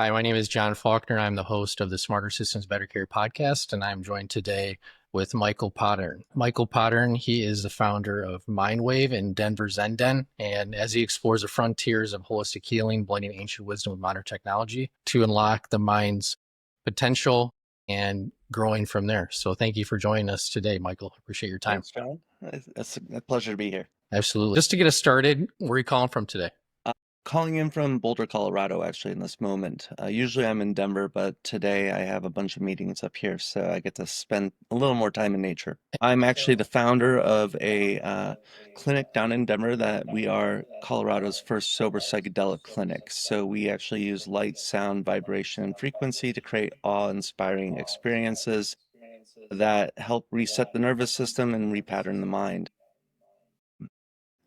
Hi, my name is John Faulkner. I'm the host of the Smarter Systems, Better Care podcast, and I'm joined today with Michael Pottern. Michael Pottern, he is the founder of MindWave in Denver Zenden, and as he explores the frontiers of holistic healing, blending ancient wisdom with modern technology to unlock the mind's potential and growing from there. So thank you for joining us today, Michael. Appreciate your time. Thanks, John. It's a pleasure to be here. Absolutely. Just to get us started, where are you calling from today? I'm calling in from Boulder, Colorado, actually, in this moment. Usually I'm in Denver, but today I have a bunch of meetings up here, so I get to spend a little more time in nature. I'm actually the founder of a clinic down in Denver that we are Colorado's first sober psychedelic clinic. So we actually use light, sound, vibration, and frequency to create awe-inspiring experiences that help reset the nervous system and repattern the mind.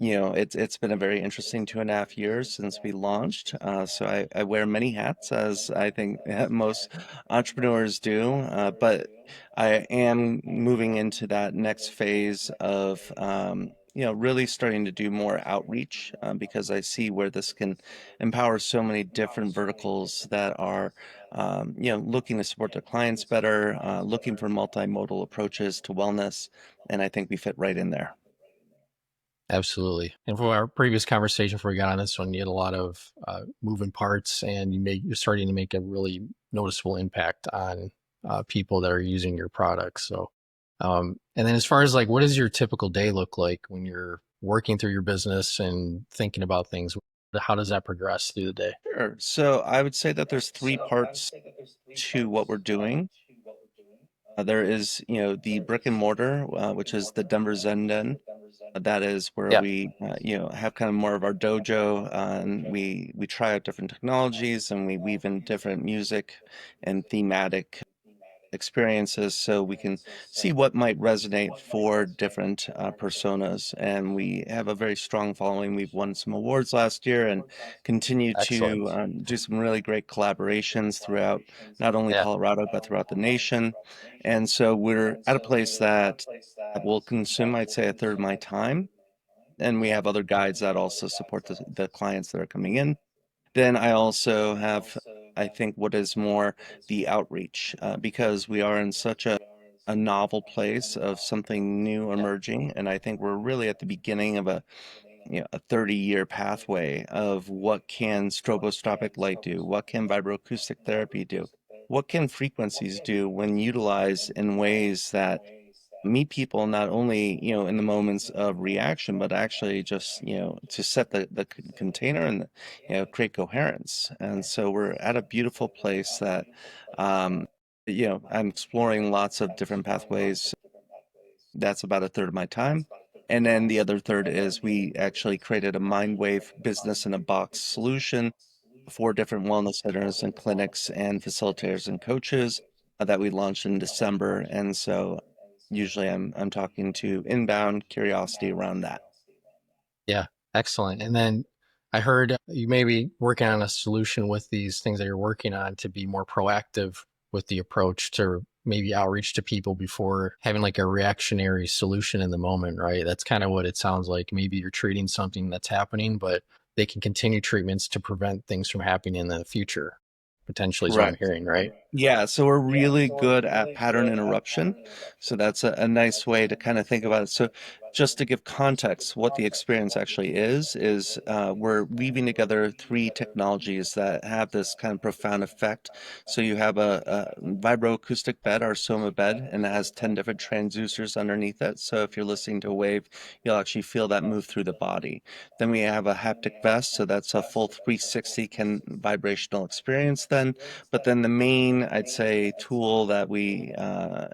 It's been a very interesting 2.5 years since we launched. So I wear many hats, as I think most entrepreneurs do. But I am moving into that next phase of really starting to do more outreach because I see where this can empower so many different verticals that are looking to support their clients better, looking for multimodal approaches to wellness, and I think we fit right in there. Absolutely. And for our previous conversation before we got on this one, you had a lot of moving parts and you're starting to make a really noticeable impact on people that are using your products. So, and then as far as like, what does your typical day look like when you're working through your business and thinking about things? How does that progress through the day? Sure. So I would say that there's three parts to what we're doing. There is, the brick and mortar, which is the Denver Zen Den. That is where Yeah. we, have kind of more of our dojo, and we try out different technologies and we weave in different music and thematic experiences so we can see what might resonate for different personas. And we have a very strong following. We've won some awards last year and continue to Excellent. do some really great collaborations throughout not only Yeah. Colorado, but throughout the nation. And so we're at a place that will consume, I'd say, a third of my time. And we have other guides that also support the clients that are coming in. Then I also have, I think, what is more the outreach, because we are in such a novel place of something new Yeah. emerging. And I think we're really at the beginning of a 30-year pathway of what can stroboscopic light do? What can vibroacoustic therapy do? What can frequencies do when utilized in ways that meet people not only in the moments of reaction, but actually just to set the container and create coherence. And so we're at a beautiful place that um I'm exploring lots of different pathways. That's about a third of my time. And then the other third is we actually created a MindWave business in a box solution for different wellness centers and clinics and facilitators and coaches that we launched in December. And so usually I'm talking to inbound curiosity around that. Yeah. Excellent. And then I heard you may be working on a solution with these things that you're working on to be more proactive with the approach to maybe outreach to people before having like a reactionary solution in the moment, right? That's kind of what it sounds like. Maybe you're treating something that's happening, but they can continue treatments to prevent things from happening in the future, potentially is what I'm Correct. hearing, right? Yeah, so we're really good at pattern interruption. So that's a nice way to kind of think about it. So just to give context, what the experience actually is we're weaving together three technologies that have this kind of profound effect. So you have a vibroacoustic bed, our Soma bed, and it has 10 different transducers underneath it. So if you're listening to a wave, you'll actually feel that move through the body. Then we have a haptic vest, so that's a full 360 can vibrational experience then. But then the main, I'd say, tool that we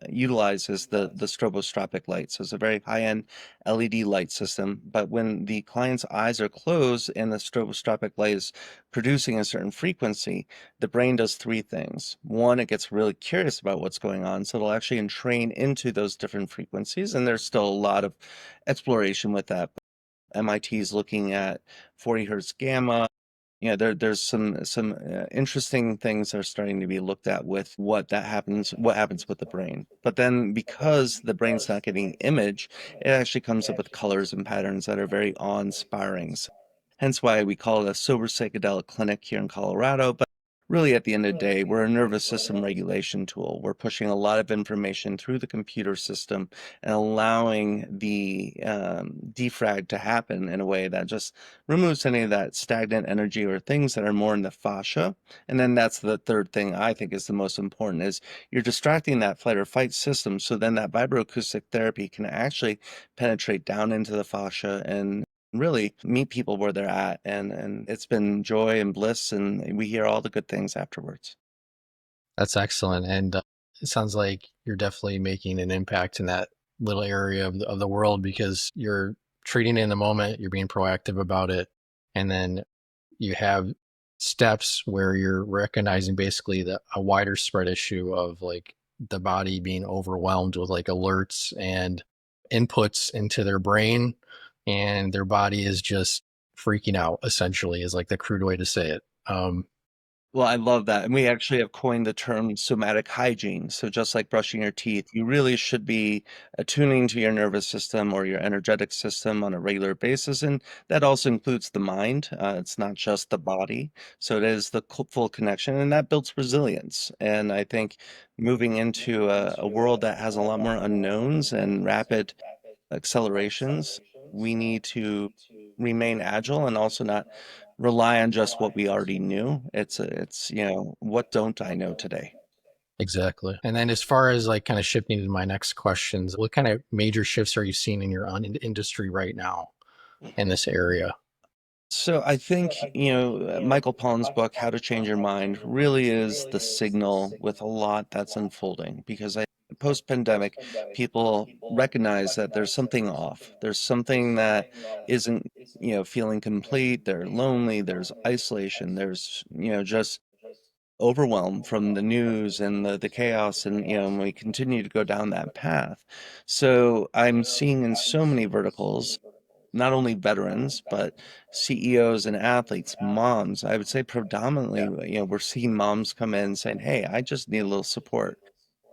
utilize is the stroboscopic light. So it's a very high-end LED light system. But when the client's eyes are closed and the stroboscopic light is producing a certain frequency, the brain does three things. One, it gets really curious about what's going on, so it'll actually entrain into those different frequencies. And there's still a lot of exploration with that. MIT is looking at 40 hertz gamma. There's some interesting things that are starting to be looked at with what happens with the brain. But then because the brain's not getting image, it actually comes up with colors and patterns that are very awe-inspiring. So hence why we call it a sober psychedelic clinic here in Colorado. But really at the end of the day, we're a nervous system regulation tool. We're pushing a lot of information through the computer system and allowing the defrag to happen in a way that just removes any of that stagnant energy or things that are more in the fascia. And then that's the third thing I think is the most important is you're distracting that flight or fight system. So then that vibroacoustic therapy can actually penetrate down into the fascia and really meet people where they're at. And it's been joy and bliss, and we hear all the good things afterwards. That's excellent. And it sounds like you're definitely making an impact in that little area of the world because you're treating it in the moment, you're being proactive about it. And then you have steps where you're recognizing basically a wider spread issue of like the body being overwhelmed with like alerts and inputs into their brain, and their body is just freaking out, essentially, is like the crude way to say it. Well, I love that. And we actually have coined the term somatic hygiene. So just like brushing your teeth, you really should be attuning to your nervous system or your energetic system on a regular basis. And that also includes the mind. It's not just the body. So it is the full connection, and that builds resilience. And I think moving into a world that has a lot more unknowns and rapid accelerations, we need to remain agile and also not rely on just what we already knew. It's what don't I know today? Exactly. And then as far as like kind of shifting to my next questions, what kind of major shifts are you seeing in your own industry right now in this area? So I think, Michael Pollan's book, How to Change Your Mind, really is the signal with a lot that's unfolding because post-pandemic, people recognize that there's something off. There's something that isn't, feeling complete. They're lonely. There's isolation. There's, just overwhelmed from the news and the chaos, and and we continue to go down that path. So I'm seeing in so many verticals, not only veterans but CEOs and athletes, moms. I would say predominantly, we're seeing moms come in saying, hey, I just need a little support.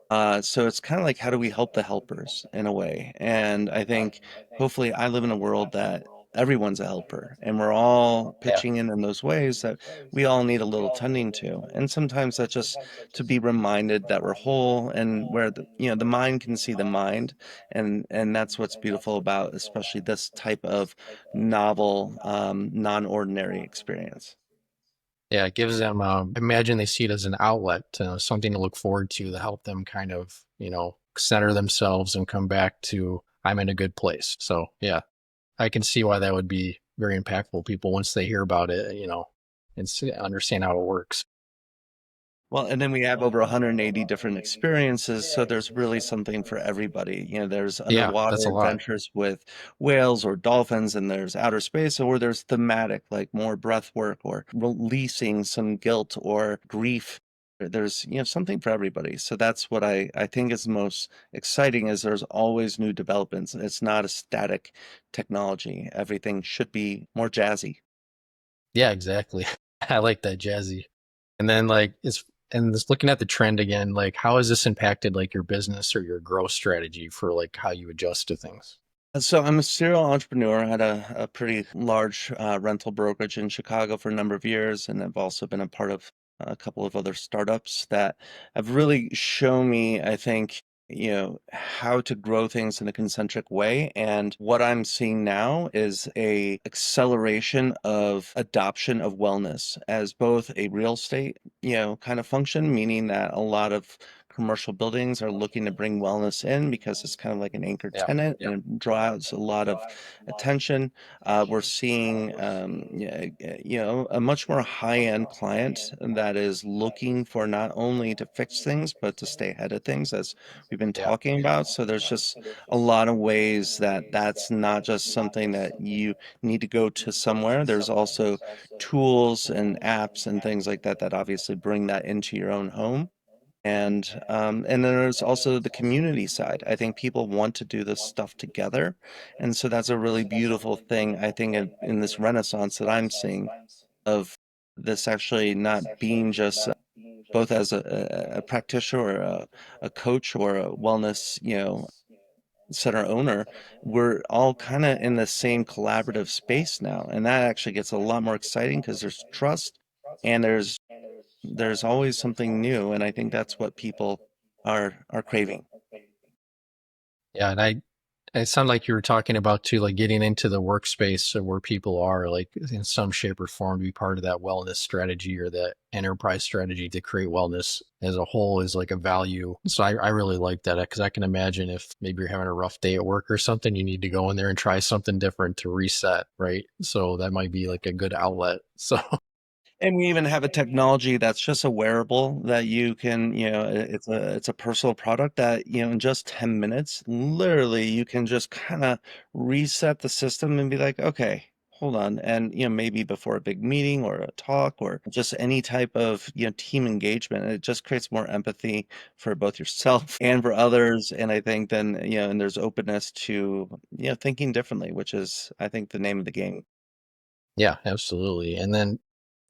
So it's kind of like, how do we help the helpers in a way? And I think hopefully I live in a world that everyone's a helper and we're all Yeah. pitching in those ways that we all need a little tending to. And sometimes that's just to be reminded that we're whole and where the mind can see the mind. And that's what's beautiful about especially this type of novel, non-ordinary experience. Yeah, it gives them, imagine they see it as an outlet, something to look forward to help them kind of, center themselves and come back to, I'm in a good place. So, yeah, I can see why that would be very impactful. People, once they hear about it, and understand how it works. Well, and then we have over 180 different experiences, so there's really something for everybody. There's Yeah, that's underwater a lot. adventures with whales or dolphins, and there's outer space, or there's thematic, like more breath work or releasing some guilt or grief. There's, something for everybody. So that's what I think is most exciting is there's always new developments. It's not a static technology. Everything should be more jazzy. Yeah, exactly. I like that jazzy. And then like and just looking at the trend again, like how has this impacted like your business or your growth strategy for like how you adjust to things? So I'm a serial entrepreneur. I had a pretty large rental brokerage in Chicago for a number of years, and I've also been a part of a couple of other startups that have really shown me, I think, how to grow things in a concentric way. And what I'm seeing now is a acceleration of adoption of wellness as both a real estate, kind of function, meaning that a lot of commercial buildings are looking to bring wellness in because it's kind of like an anchor Yeah. tenant and it draws a lot of attention. We're seeing, a much more high-end client that is looking for not only to fix things, but to stay ahead of things, as we've been Yeah. talking about. So there's just a lot of ways that that's not just something that you need to go to somewhere. There's also tools and apps and things like that that obviously bring that into your own home. And then there's also the community side. I think people want to do this stuff together, and so that's a really beautiful thing. I think in this renaissance that I'm seeing of this actually not being just both as a practitioner or a coach or a wellness, center owner, we're all kind of in the same collaborative space now, and that actually gets a lot more exciting because there's trust and there's there's always something new, and I think that's what people are craving. Yeah, and it sounded like you were talking about too, like getting into the workspace of where people are, like in some shape or form, to be part of that wellness strategy or that enterprise strategy to create wellness as a whole is like a value. So I really like that because I can imagine if maybe you're having a rough day at work or something, you need to go in there and try something different to reset, right? So that might be like a good outlet. So And we even have a technology that's just a wearable that you can, it's a personal product that, in just 10 minutes, literally you can just kind of reset the system and be like, okay, hold on. And, maybe before a big meeting or a talk or just any type of, team engagement, it just creates more empathy for both yourself and for others. And I think then, and there's openness to, thinking differently, which is, I think, the name of the game. yeah, absolutely. And then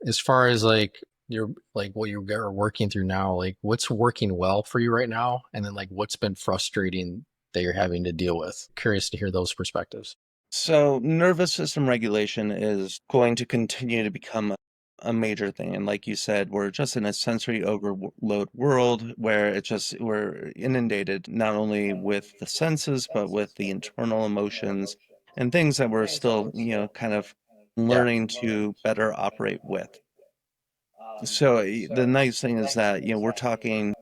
as far as like you're like what you are working through now, like what's working well for you right now, and then like what's been frustrating that you're having to deal with. Curious to hear those perspectives. So, nervous system regulation is going to continue to become a major thing. And like you said, we're just in a sensory overload world where we're inundated not only with the senses, but with the internal emotions and things that we're still, kind of Yeah, learning to better operate with. So, the nice thing is that, we're talking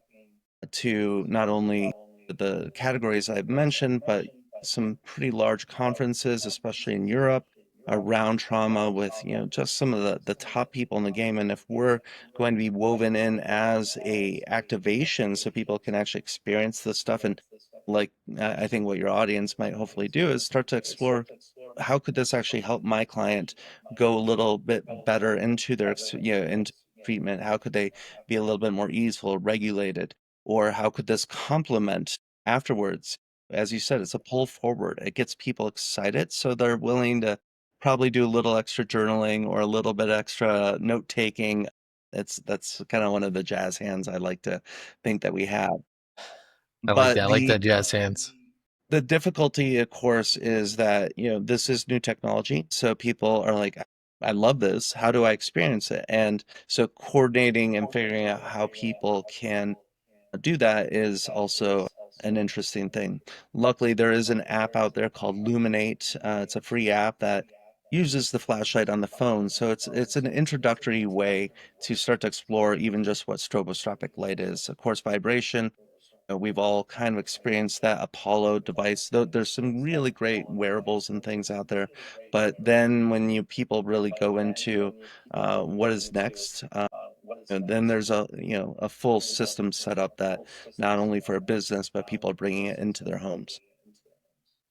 to not only the categories I've mentioned, but some pretty large conferences, especially in Europe, around trauma with, just some of the top people in the game. And if we're going to be woven in as a activation so people can actually experience this stuff and like I think what your audience might hopefully do is start to explore how could this actually help my client go a little bit better into into treatment? How could they be a little bit more easeful, regulated? Or how could this complement afterwards? As you said, it's a pull forward. It gets people excited, so they're willing to probably do a little extra journaling or a little bit extra note taking. That's kind of one of the jazz hands I like to think that we have. I like that. But I like that jazz hands. the difficulty, of course, is that, this is new technology. So people are like, I love this. How do I experience it? And so coordinating and figuring out how people can do that is also an interesting thing. Luckily, there is an app out there called Luminate. It's a free app that uses the flashlight on the phone, so it's an introductory way to start to explore even just what stroboscopic light is. Of course, vibration. We've all kind of experienced that Apollo device. Though there's some really great wearables and things out there, but then when you people really go into what is next, and then there's a full system set up that not only for a business, but people are bringing it into their homes.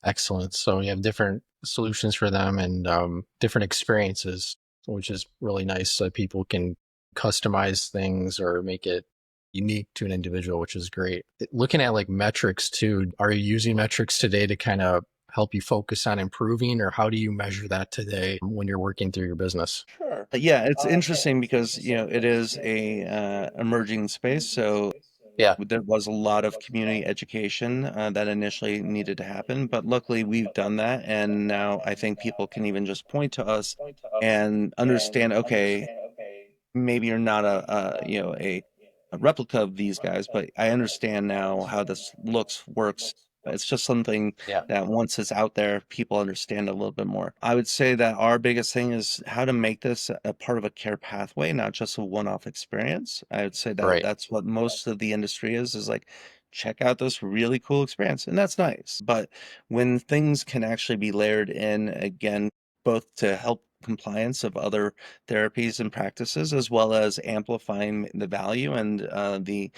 Excellent. So you have different solutions for them and different experiences, which is really nice. So people can customize things or make it unique to an individual, which is great. Looking at like metrics too, are you using metrics today to kind of help you focus on improving, or how do you measure that today when you're working through your business? Sure. Yeah, it's interesting because, it is a emerging space. So Yeah, there was a lot of community education that initially needed to happen, but luckily we've done that, and now I think people can even just point to us and understand, okay, maybe you're not a replica of these guys, but I understand now how this looks works. It's just something yeah, that once it's out there, people understand a little bit more. I would say that our biggest thing is how to make this a part of a care pathway, not just a one-off experience. I would say that right. that's what most of the industry is like, check out this really cool experience, and that's nice. But when things can actually be layered in again, both to help compliance of other therapies and practices, as well as amplifying the value and uh, the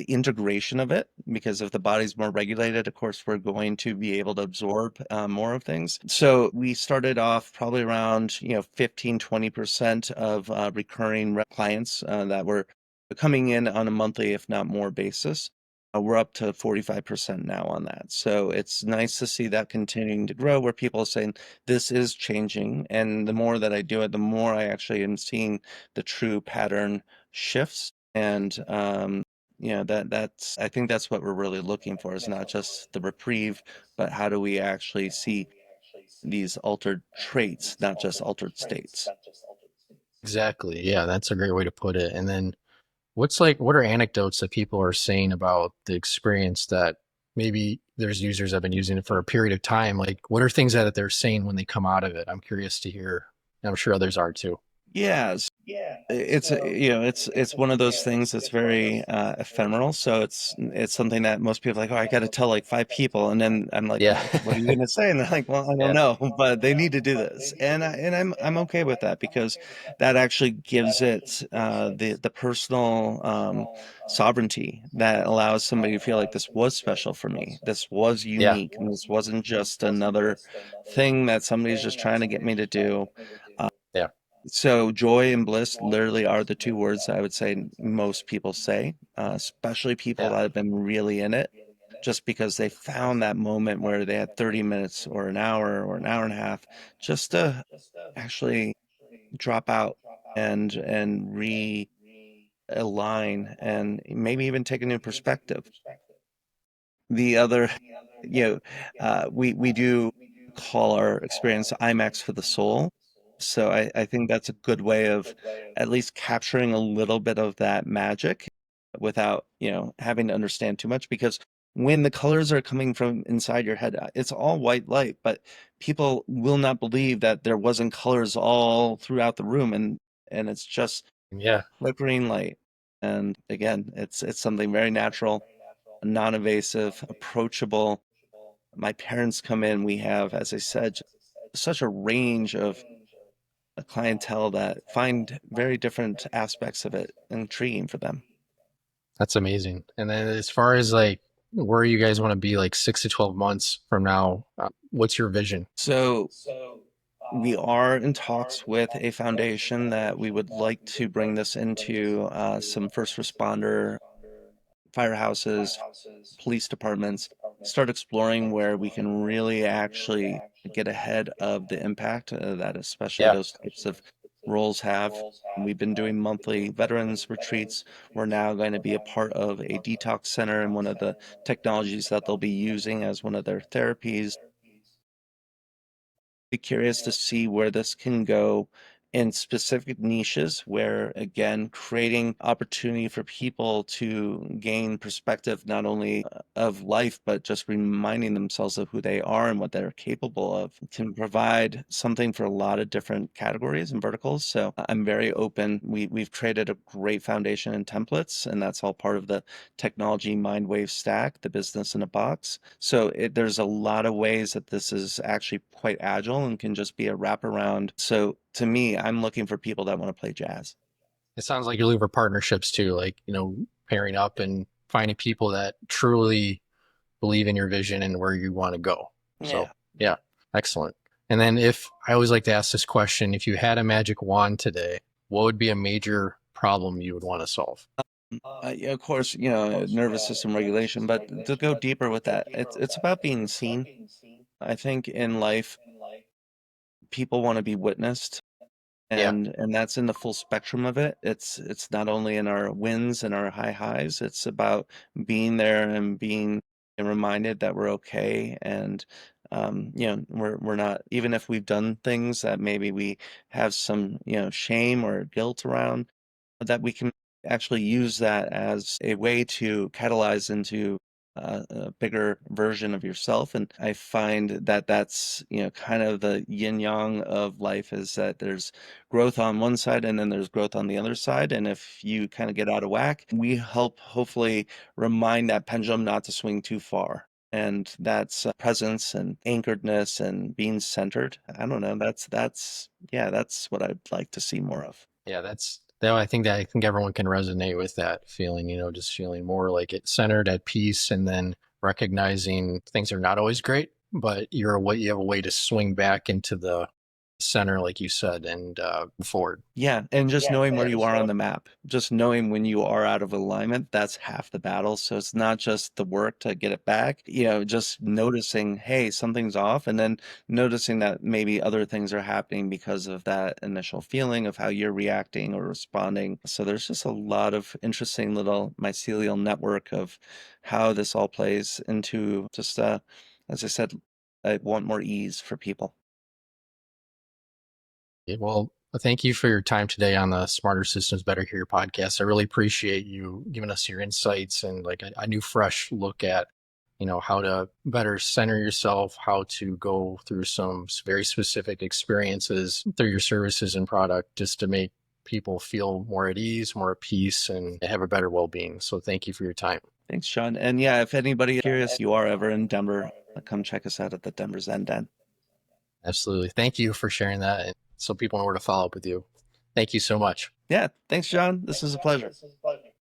integration of it. Because if the body's more regulated, of course, we're going to be able to absorb more of things. So we started off probably around 15-20% of recurring clients that were coming in on a monthly, if not more, basis. We're up to 45% now on that. So it's nice to see that continuing to grow where people are saying this is changing. And the more that I do it, the more I actually am seeing the true pattern shifts. And that's I think that's what we're really looking for is not just the reprieve, but how do we actually see these altered traits, not just altered states. Exactly. Yeah, that's a great way to put it. And then what are anecdotes that people are saying about the experience that maybe there's users that have been using it for a period of time? Like, what are things that they're saying when they come out of it? I'm curious to hear. I'm sure others are too. Yeah, it's one of those things that's very ephemeral. So it's something that most people are like, oh, I got to tell like five people, and then I'm like, Yeah. well, what are you gonna say? And they're like, well, I don't Yeah. know, but they need to do this, and I'm okay with that because that actually gives it the personal sovereignty that allows somebody to feel like this was special for me, this was Yeah. unique, and this wasn't just another thing that somebody's just trying to get me to do. Yeah. So joy and bliss literally are the two words I would say most people say, especially people Yeah. that have been really in it, just because they found that moment where they had 30 minutes or an hour and a half just to actually drop out and realign and maybe even take a new perspective. The other, you know, we do call our experience IMAX for the soul. So I think that's a good way of at least capturing a little bit of that magic without, having to understand too much. Because when the colors are coming from inside your head, it's all white light, but people will not believe that there wasn't colors all throughout the room, and it's just Yeah. flickering light. And again, it's something very natural, non-invasive, approachable. My parents come in, we have, as I said, such a range of a clientele that find very different aspects of it intriguing for them. That's amazing. And then as far as like where you guys want to be like 6 to 12 months from now, what's your vision? So we are in talks with a foundation that we would like to bring this into some first responder firehouses, police departments, start exploring where we can really actually get ahead of the impact that especially Yeah. those types of roles have. We've been doing monthly veterans retreats. We're now going to be a part of a detox center, and one of the technologies that they'll be using as one of their therapies. Be curious to see where this can go in specific niches where, again, creating opportunity for people to gain perspective not only of life, but just reminding themselves of who they are and what they're capable of can provide something for a lot of different categories and verticals. So I'm very open. We've created a great foundation and templates, and that's all part of the technology MindWave stack, the business in a box. So there's a lot of ways that this is actually quite agile and can just be a wraparound. So to me, I'm looking for people that want to play jazz. It sounds like you're looking for partnerships too, like, pairing up and finding people that truly believe in your vision and where you want to go. So, Yeah. yeah, excellent. And then if I always like to ask this question, if you had a magic wand today, what would be a major problem you would want to solve? Yeah, of course, nervous system regulation, but to go deeper with that, it's about being seen. I think in life, people want to be witnessed. Yeah. And that's in the full spectrum of it. It's not only in our wins and our high highs, it's about being there and being reminded that we're okay. And we're not, even if we've done things that maybe we have some, shame or guilt around, that we can actually use that as a way to catalyze into a bigger version of yourself. And I find that that's, kind of the yin yang of life, is that there's growth on one side and then there's growth on the other side. And if you kind of get out of whack, we help hopefully remind that pendulum not to swing too far. And that's presence and anchoredness and being centered. I don't know. Yeah, that's what I'd like to see more of. Yeah, I think everyone can resonate with that feeling, just feeling more like it's centered at peace and then recognizing things are not always great, but you have a way to swing back into the center, like you said, and move forward. Yeah, and just knowing where you are on the map, just knowing when you are out of alignment, that's half the battle. So it's not just the work to get it back, just noticing, hey, something's off, and then noticing that maybe other things are happening because of that initial feeling of how you're reacting or responding. So there's just a lot of interesting little mycelial network of how this all plays into just, as I said, I want more ease for people. Yeah, well, Well, thank you for your time today on the Smarter Systems Better Here podcast. I really appreciate you giving us your insights and like a new fresh look at, how to better center yourself, how to go through some very specific experiences through your services and product just to make people feel more at ease, more at peace, and have a better well-being. So thank you for your time. Thanks, Sean. And yeah, if anybody curious, you are ever in Denver, come check us out at the Denver Zen Den. Absolutely. Thank you for sharing that. So people know where to follow up with you. Thank you so much. Yeah, thanks, John. This was a pleasure.